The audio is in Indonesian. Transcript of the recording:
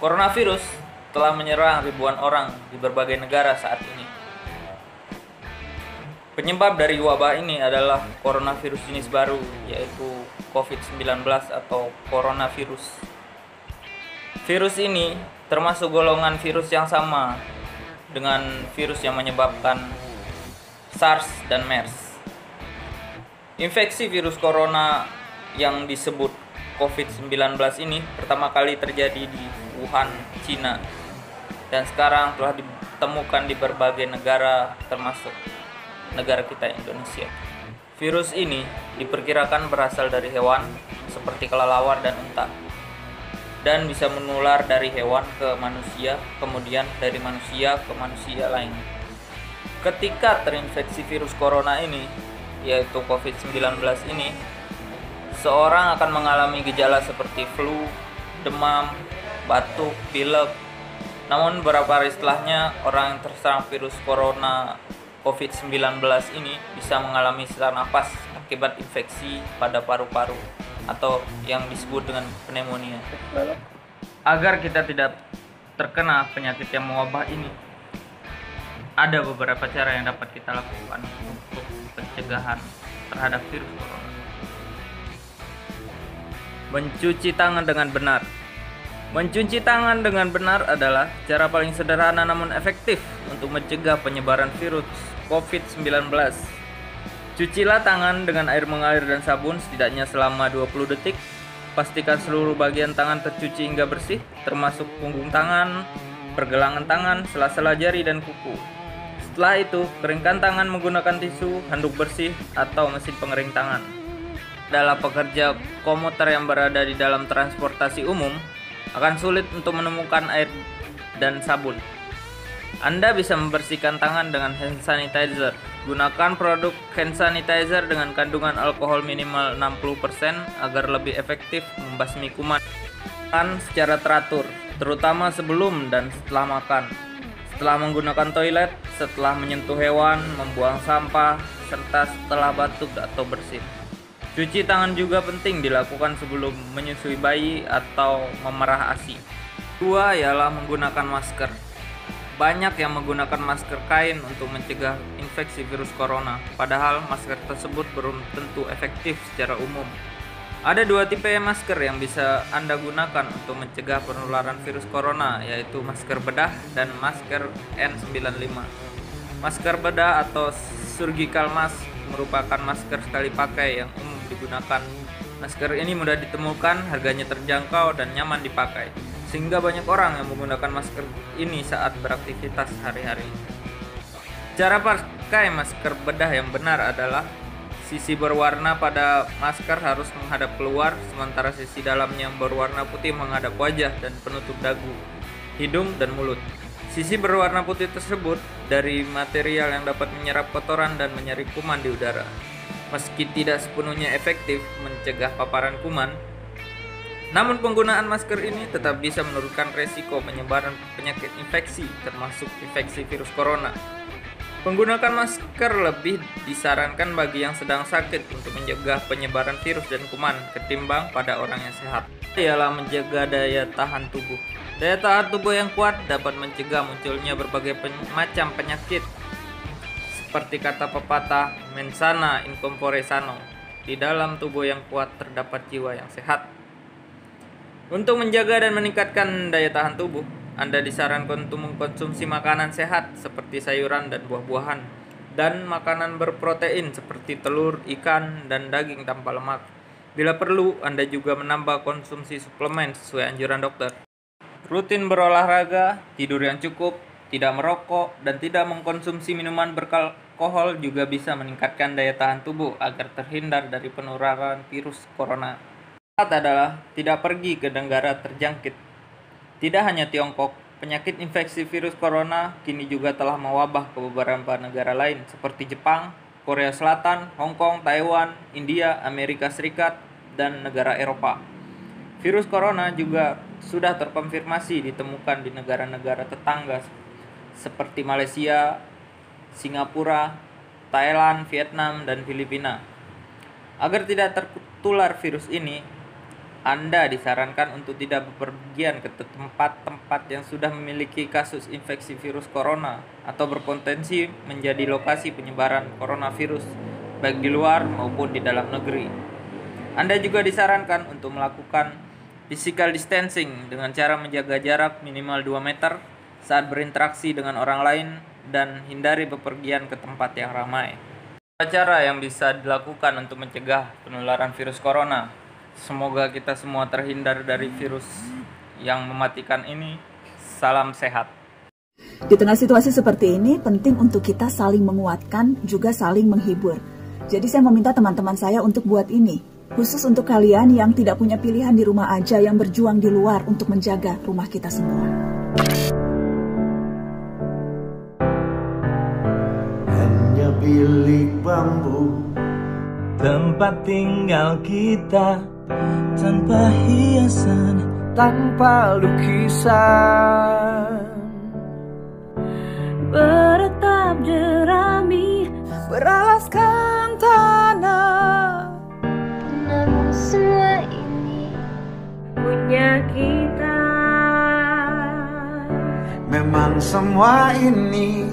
Coronavirus telah menyerang ribuan orang di berbagai negara saat ini. Penyebab dari wabah ini adalah coronavirus jenis baru, yaitu COVID-19 atau coronavirus. Virus ini termasuk golongan virus yang sama dengan virus yang menyebabkan SARS dan MERS. Infeksi virus corona yang disebut COVID-19 ini pertama kali terjadi di Wuhan, Cina, dan sekarang telah ditemukan di berbagai negara termasuk negara kita Indonesia. Virus ini diperkirakan berasal dari hewan seperti kelelawar dan unta, dan bisa menular dari hewan ke manusia, kemudian dari manusia ke manusia lain. Ketika terinfeksi virus corona ini, yaitu COVID-19 ini, seorang akan mengalami gejala seperti flu, demam, batuk, pilek. Namun beberapa hari setelahnya, orang yang terserang virus corona COVID-19 ini bisa mengalami sesak napas akibat infeksi pada paru-paru atau yang disebut dengan pneumonia. Agar kita tidak terkena penyakit yang mewabah ini, ada beberapa cara yang dapat kita lakukan untuk pencegahan terhadap virus corona. Mencuci tangan dengan benar. Mencuci tangan dengan benar adalah cara paling sederhana namun efektif untuk mencegah penyebaran virus COVID-19. Cucilah tangan dengan air mengalir dan sabun setidaknya selama 20 detik. Pastikan seluruh bagian tangan tercuci hingga bersih, termasuk punggung tangan, pergelangan tangan, sela-sela jari, dan kuku. Setelah itu, keringkan tangan menggunakan tisu, handuk bersih, atau mesin pengering tangan. Adalah pekerja komuter yang berada di dalam transportasi umum akan sulit untuk menemukan air dan sabun. Anda bisa membersihkan tangan dengan hand sanitizer. Gunakan produk hand sanitizer dengan kandungan alkohol minimal 60% agar lebih efektif membasmi kuman. Makan secara teratur, terutama sebelum dan setelah makan. Setelah menggunakan toilet, setelah menyentuh hewan, membuang sampah, serta setelah batuk atau bersin. Cuci tangan juga penting dilakukan sebelum menyusui bayi atau memerah ASI. Kedua ialah menggunakan masker. Banyak yang menggunakan masker kain untuk mencegah infeksi virus corona, padahal masker tersebut belum tentu efektif secara umum. Ada dua tipe masker yang bisa Anda gunakan untuk mencegah penularan virus corona, yaitu masker bedah dan masker N95. Masker bedah atau surgical mask merupakan masker sekali pakai yang umum digunakan. Masker ini mudah ditemukan, harganya terjangkau dan nyaman dipakai, sehingga banyak orang yang menggunakan masker ini saat beraktivitas sehari-hari. Cara pakai masker bedah yang benar adalah sisi berwarna pada masker harus menghadap keluar, sementara sisi dalamnya yang berwarna putih menghadap wajah dan penutup dagu, hidung, dan mulut. Sisi berwarna putih tersebut dari material yang dapat menyerap kotoran dan menyaring kuman di udara. Meski tidak sepenuhnya efektif mencegah paparan kuman, namun penggunaan masker ini tetap bisa menurunkan resiko penyebaran penyakit infeksi, termasuk infeksi virus corona. Menggunakan masker lebih disarankan bagi yang sedang sakit untuk mencegah penyebaran virus dan kuman ketimbang pada orang yang sehat. Ialah menjaga daya tahan tubuh. Daya tahan tubuh yang kuat dapat mencegah munculnya berbagai macam penyakit. Seperti kata pepatah, mens sana in corpore sano. Di dalam tubuh yang kuat terdapat jiwa yang sehat. Untuk menjaga dan meningkatkan daya tahan tubuh, Anda disarankan untuk mengkonsumsi makanan sehat seperti sayuran dan buah-buahan, dan makanan berprotein seperti telur, ikan, dan daging tanpa lemak. Bila perlu, Anda juga menambah konsumsi suplemen sesuai anjuran dokter. Rutin berolahraga, tidur yang cukup, tidak merokok, dan tidak mengkonsumsi minuman beralkohol juga bisa meningkatkan daya tahan tubuh agar terhindar dari penularan virus corona. Adalah tidak pergi ke negara terjangkit. Tidak hanya Tiongkok, penyakit infeksi virus corona kini juga telah mewabah ke beberapa negara lain seperti Jepang, Korea Selatan, Hong Kong, Taiwan, India, Amerika Serikat, dan negara Eropa. Virus corona juga sudah terkonfirmasi ditemukan di negara-negara tetangga seperti Malaysia, Singapura, Thailand, Vietnam, dan Filipina. Agar tidak tertular virus ini, Anda disarankan untuk tidak bepergian ke tempat-tempat yang sudah memiliki kasus infeksi virus corona atau berpotensi menjadi lokasi penyebaran coronavirus, baik di luar maupun di dalam negeri. Anda juga disarankan untuk melakukan physical distancing dengan cara menjaga jarak minimal 2 meter saat berinteraksi dengan orang lain dan hindari bepergian ke tempat yang ramai. Cara yang bisa dilakukan untuk mencegah penularan virus corona. Semoga kita semua terhindar dari virus yang mematikan ini. Salam sehat. Di tengah situasi seperti ini, penting untuk kita saling menguatkan, juga saling menghibur. Jadi saya meminta teman-teman saya untuk buat ini. Khusus untuk kalian yang tidak punya pilihan di rumah aja, yang berjuang di luar untuk menjaga rumah kita semua. Hanya bilik bambu, tempat tinggal kita, tanpa hiasan, tanpa lukisan, beratap jerami, Beralaskan tanah. namun semua ini punya kita. memang semua ini